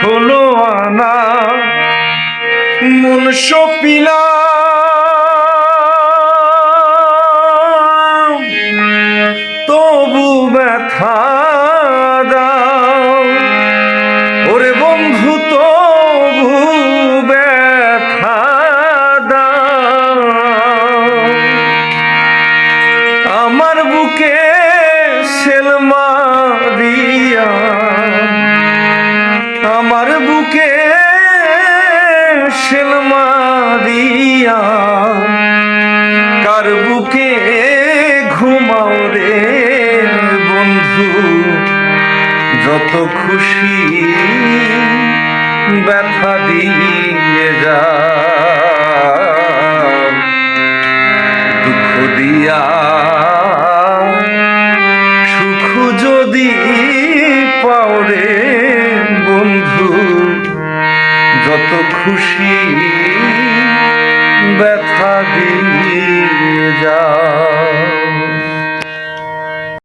হলো আনা মন সপিলা তবু ব্যথা দাও ওরে বন্ধু তবু ব্যথা দাও আমার বুকে সেল মারিয়া আমার বুকে সেল মারিয়া কার বুকে ঘুমাও রে বন্ধু যত খুশি ব্যথা দিয়ে যা দুঃখ দিয়া সুখ যদি পাও রে বন্ধু যত খুশি ব্যথা দিয়ে